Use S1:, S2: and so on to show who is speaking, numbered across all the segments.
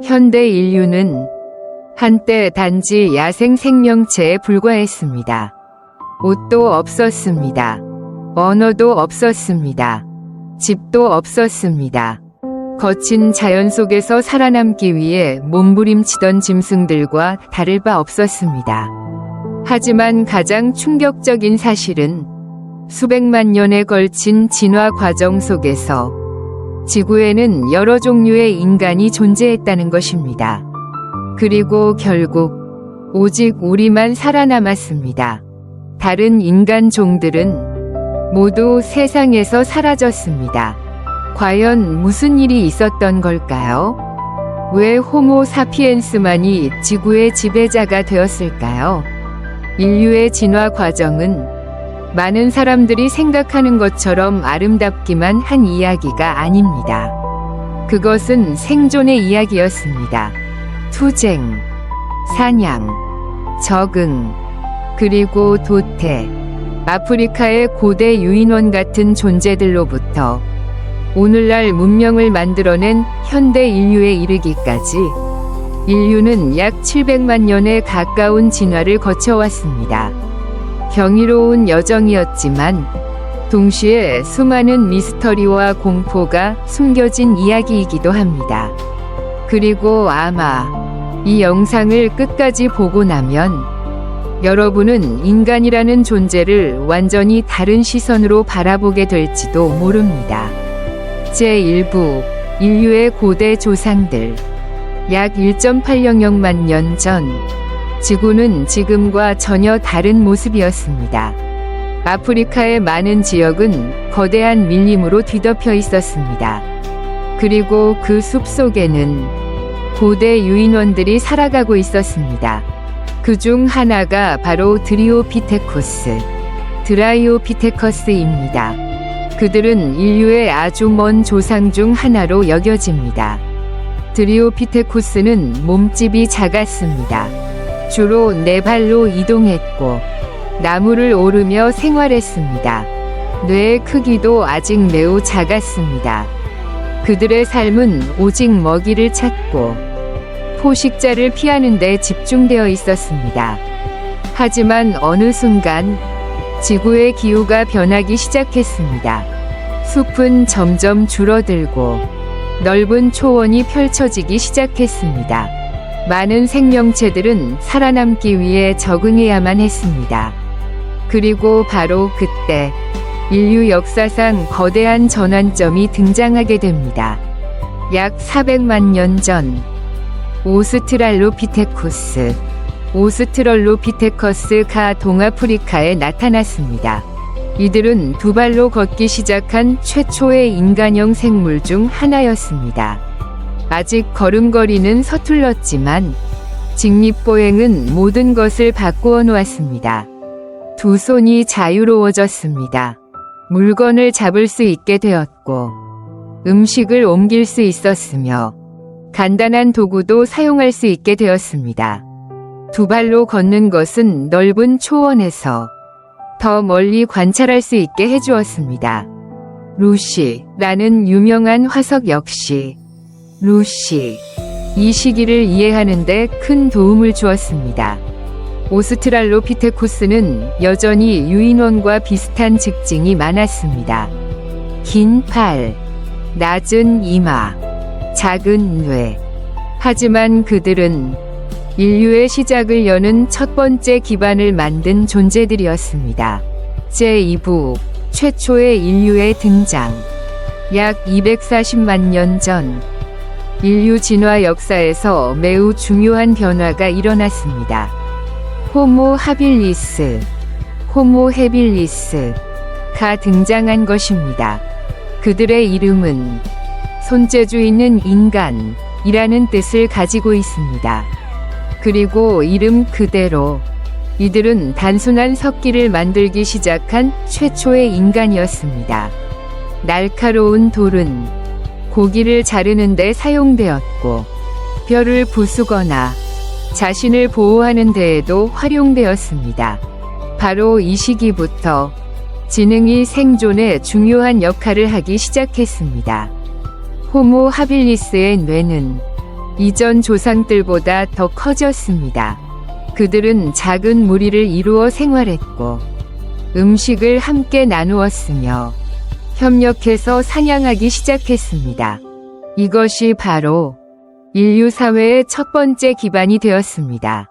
S1: 현대 인류는 한때 단지 야생 생명체에 불과했습니다. 옷도 없었습니다. 언어도 없었습니다. 집도 없었습니다. 거친 자연 속에서 살아남기 위해 몸부림치던 짐승들과 다를 바 없었습니다. 하지만 가장 충격적인 사실은 수백만 년에 걸친 진화 과정 속에서 지구에는 여러 종류의 인간이 존재했다는 것입니다. 그리고 결국 오직 우리만 살아남았습니다. 다른 인간 종들은 모두 세상에서 사라졌습니다. 과연 무슨 일이 있었던 걸까요? 왜 호모 사피엔스만이 지구의 지배자가 되었을까요? 인류의 진화 과정은 많은 사람들이 생각하는 것처럼 아름답기만 한 이야기가 아닙니다. 그것은 생존의 이야기였습니다. 투쟁, 사냥, 적응, 그리고 도태, 아프리카의 고대 유인원 같은 존재들로부터 오늘날 문명을 만들어낸 현대 인류에 이르기까지 인류는 약 700만 년에 가까운 진화를 거쳐왔습니다. 경이로운 여정이었지만 동시에 수많은 미스터리와 공포가 숨겨진 이야기이기도 합니다. 그리고 아마 이 영상을 끝까지 보고 나면 여러분은 인간이라는 존재를 완전히 다른 시선으로 바라보게 될지도 모릅니다. 제1부 인류의 고대 조상들. 약 1.800만 년 전 지구는 지금과 전혀 다른 모습이었습니다. 아프리카의 많은 지역은 거대한 밀림으로 뒤덮여 있었습니다. 그리고 그 숲속에는 고대 유인원들이 살아가고 있었습니다. 그 중 하나가 바로 드라이오피테커스입니다. 그들은 인류의 아주 먼 조상 중 하나로 여겨집니다. 드리오피테쿠스는 몸집이 작았습니다. 주로 4발로 이동했고 나무를 오르며 생활했습니다. 뇌의 크기도 아직 매우 작았습니다. 그들의 삶은 오직 먹이를 찾고 포식자를 피하는 데 집중되어 있었습니다. 하지만 어느 순간 지구의 기후가 변하기 시작했습니다. 숲은 점점 줄어들고 넓은 초원이 펼쳐지기 시작했습니다. 많은 생명체들은 살아남기 위해 적응해야만 했습니다. 그리고 바로 그때 인류 역사상 거대한 전환점이 등장하게 됩니다. 약 400만 년 전 오스트랄로피테커스가 동아프리카에 나타났습니다. 이들은 2발로 걷기 시작한 최초의 인간형 생물 중 하나였습니다. 아직 걸음걸이는 서툴렀지만 직립보행은 모든 것을 바꾸어 놓았습니다. 2 손이 자유로워졌습니다. 물건을 잡을 수 있게 되었고 음식을 옮길 수 있었으며 간단한 도구도 사용할 수 있게 되었습니다. 2발로 걷는 것은 넓은 초원에서 더 멀리 관찰할 수 있게 해주었습니다. 루시라는 유명한 화석 역시 이 시기를 이해하는 데 큰 도움을 주었습니다. 오스트랄로피테쿠스는 여전히 유인원과 비슷한 특징이 많았습니다. 긴 팔, 낮은 이마, 작은 뇌. 하지만 그들은 인류의 시작을 여는 첫 번째 기반을 만든 존재들이었습니다. 제2부 최초의 인류의 등장. 약 240만 년 전 인류 진화 역사에서 매우 중요한 변화가 일어났습니다. 호모 헤빌리스가 등장한 것입니다. 그들의 이름은 손재주 있는 인간이라는 뜻을 가지고 있습니다. 그리고 이름 그대로 이들은 단순한 석기를 만들기 시작한 최초의 인간이었습니다. 날카로운 돌은 고기를 자르는 데 사용되었고 벼를 부수거나 자신을 보호하는 데에도 활용되었습니다. 바로 이 시기부터 지능이 생존에 중요한 역할을 하기 시작했습니다. 호모 하빌리스의 뇌는 이전 조상들보다 더 커졌습니다. 그들은 작은 무리를 이루어 생활했고 음식을 함께 나누었으며 협력해서 사냥하기 시작했습니다. 이것이 바로 인류 사회의 첫 번째 기반이 되었습니다.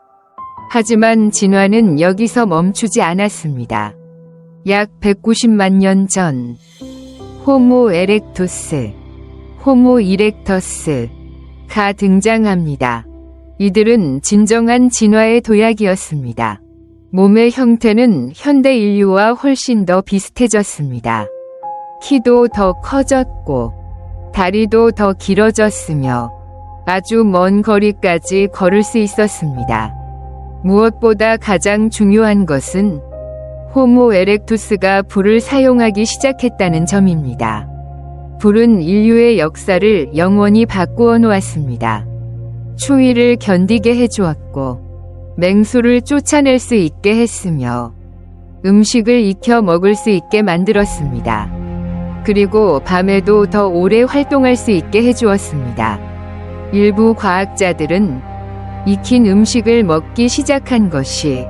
S1: 하지만 진화는 여기서 멈추지 않았습니다. 약 190만 년 전, 호모 에렉투스, 호모 이렉터스가 등장합니다. 이들은 진정한 진화의 도약이었습니다. 몸의 형태는 현대 인류와 훨씬 더 비슷해졌습니다. 키도 더 커졌고, 다리도 더 길어졌으며, 아주 먼 거리까지 걸을 수 있었습니다. 무엇보다 가장 중요한 것은 호모 에렉투스가 불을 사용하기 시작했다는 점입니다. 불은 인류의 역사를 영원히 바꾸어 놓았습니다. 추위를 견디게 해주었고 맹수를 쫓아낼 수 있게 했으며 음식을 익혀 먹을 수 있게 만들었습니다. 그리고 밤에도 더 오래 활동할 수 있게 해주었습니다. 일부 과학자들은 익힌 음식을 먹기 시작한 것이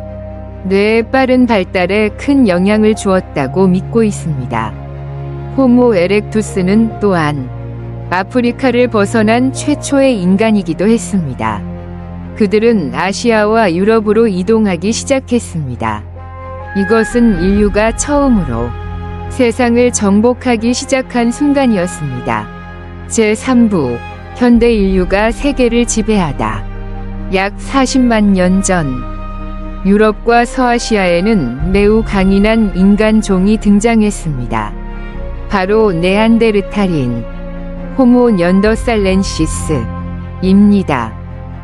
S1: 뇌의 빠른 발달에 큰 영향을 주었다고 믿고 있습니다. 호모 에렉투스는 또한 아프리카를 벗어난 최초의 인간이기도 했습니다. 그들은 아시아와 유럽으로 이동하기 시작했습니다. 이것은 인류가 처음으로 세상을 정복하기 시작한 순간이었습니다. 제3부 현대 인류가 세계를 지배하다. 약 40만 년 전, 유럽과 서아시아에는 매우 강인한 인간종이 등장했습니다. 바로 네안데르탈인, 호모 년더살렌시스입니다.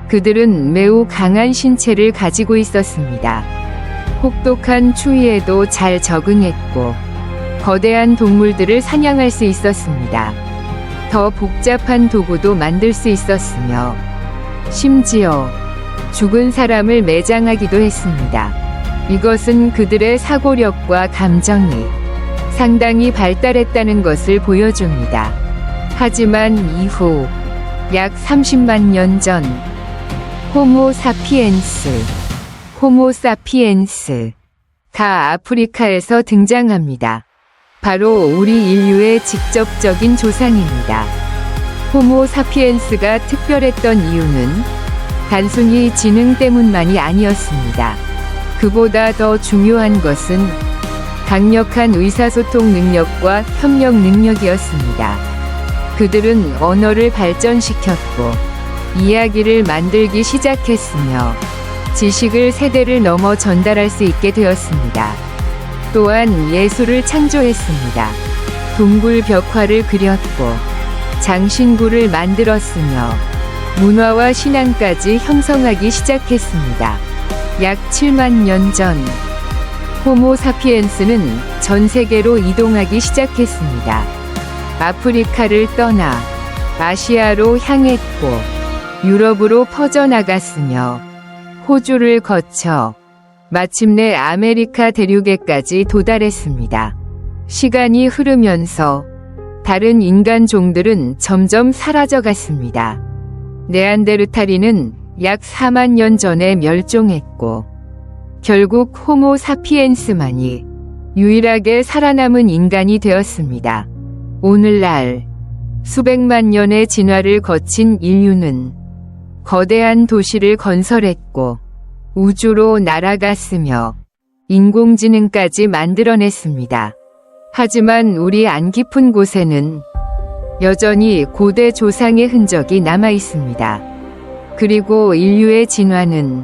S1: 그들은 매우 강한 신체를 가지고 있었습니다. 혹독한 추위에도 잘 적응했고, 거대한 동물들을 사냥할 수 있었습니다. 더 복잡한 도구도 만들 수 있었으며, 심지어 죽은 사람을 매장하기도 했습니다. 이것은 그들의 사고력과 감정이 상당히 발달했다는 것을 보여줍니다. 하지만 이후 약 30만 년 전 호모 사피엔스가 아프리카에서 등장합니다. 바로 우리 인류의 직접적인 조상입니다. 호모 사피엔스가 특별했던 이유는 단순히 지능 때문만이 아니었습니다. 그보다 더 중요한 것은 강력한 의사소통 능력과 협력 능력이었습니다. 그들은 언어를 발전시켰고 이야기를 만들기 시작했으며 지식을 세대를 넘어 전달할 수 있게 되었습니다. 또한 예술을 창조했습니다. 동굴 벽화를 그렸고 장신구를 만들었으며 문화와 신앙까지 형성하기 시작했습니다. 약 7만 년 전 호모 사피엔스는 전 세계로 이동하기 시작했습니다. 아프리카를 떠나 아시아로 향했고 유럽으로 퍼져나갔으며 호주를 거쳐 마침내 아메리카 대륙에까지 도달했습니다. 시간이 흐르면서 다른 인간종들은 점점 사라져갔습니다. 네안데르탈인은 약 4만 년 전에 멸종했고 결국 호모 사피엔스만이 유일하게 살아남은 인간이 되었습니다. 오늘날 수백만 년의 진화를 거친 인류는 거대한 도시를 건설했고 우주로 날아갔으며 인공지능까지 만들어냈습니다. 하지만 우리 안 깊은 곳에는 여전히 고대 조상의 흔적이 남아 있습니다. 그리고 인류의 진화는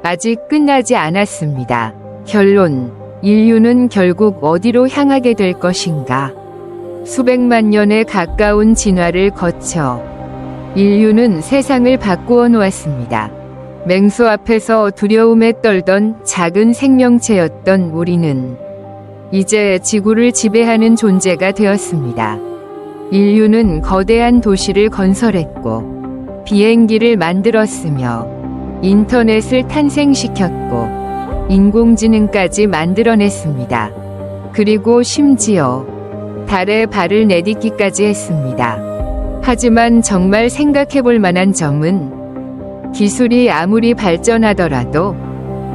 S1: 아직 끝나지 않았습니다. 결론, 인류는 결국 어디로 향하게 될 것인가? 수백만 년에 가까운 진화를 거쳐 인류는 세상을 바꾸어 놓았습니다. 맹수 앞에서 두려움에 떨던 작은 생명체였던 우리는 이제 지구를 지배하는 존재가 되었습니다. 인류는 거대한 도시를 건설했고 비행기를 만들었으며 인터넷을 탄생시켰고 인공지능까지 만들어냈습니다. 그리고 심지어 달에 발을 내딛기까지 했습니다. 하지만 정말 생각해 볼 만한 점은 기술이 아무리 발전하더라도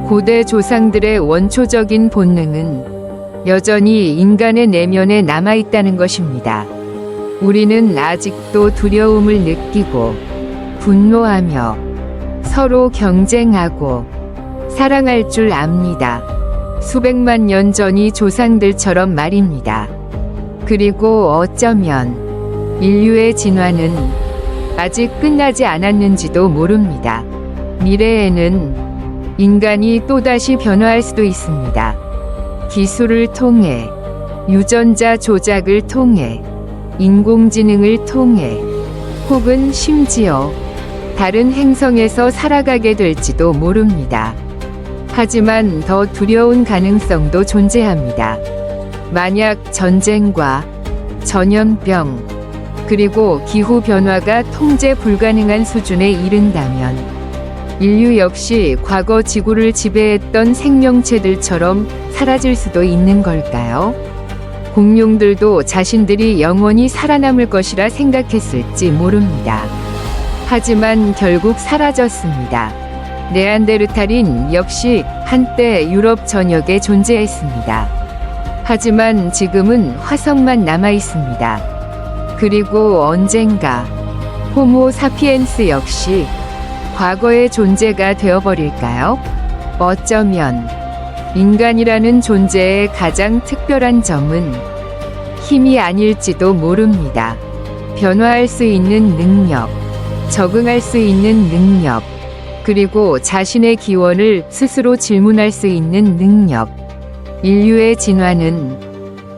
S1: 고대 조상들의 원초적인 본능은 여전히 인간의 내면에 남아있다는 것입니다. 우리는 아직도 두려움을 느끼고 분노하며 서로 경쟁하고 사랑할 줄 압니다. 수백만 년 전이 조상들처럼 말입니다. 그리고 어쩌면 인류의 진화는 아직 끝나지 않았는지도 모릅니다. 미래에는 인간이 또다시 변화할 수도 있습니다. 기술을 통해, 유전자 조작을 통해, 인공지능을 통해, 혹은 심지어 다른 행성에서 살아가게 될지도 모릅니다. 하지만 더 두려운 가능성도 존재합니다. 만약 전쟁과 전염병, 그리고 기후변화가 통제 불가능한 수준에 이른다면 인류 역시 과거 지구를 지배했던 생명체들처럼 사라질 수도 있는 걸까요? 공룡들도 자신들이 영원히 살아남을 것이라 생각했을지 모릅니다. 하지만 결국 사라졌습니다. 네안데르탈인 역시 한때 유럽 전역에 존재했습니다. 하지만 지금은 화성만 남아 있습니다. 그리고 언젠가 호모 사피엔스 역시 과거의 존재가 되어버릴까요? 어쩌면 인간이라는 존재의 가장 특별한 점은 힘이 아닐지도 모릅니다. 변화할 수 있는 능력, 적응할 수 있는 능력, 그리고 자신의 기원을 스스로 질문할 수 있는 능력. 인류의 진화는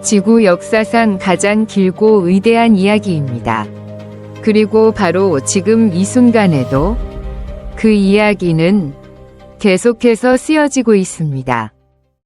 S1: 지구 역사상 가장 길고 위대한 이야기입니다. 그리고 바로 지금 이 순간에도 그 이야기는 계속해서 쓰여지고 있습니다.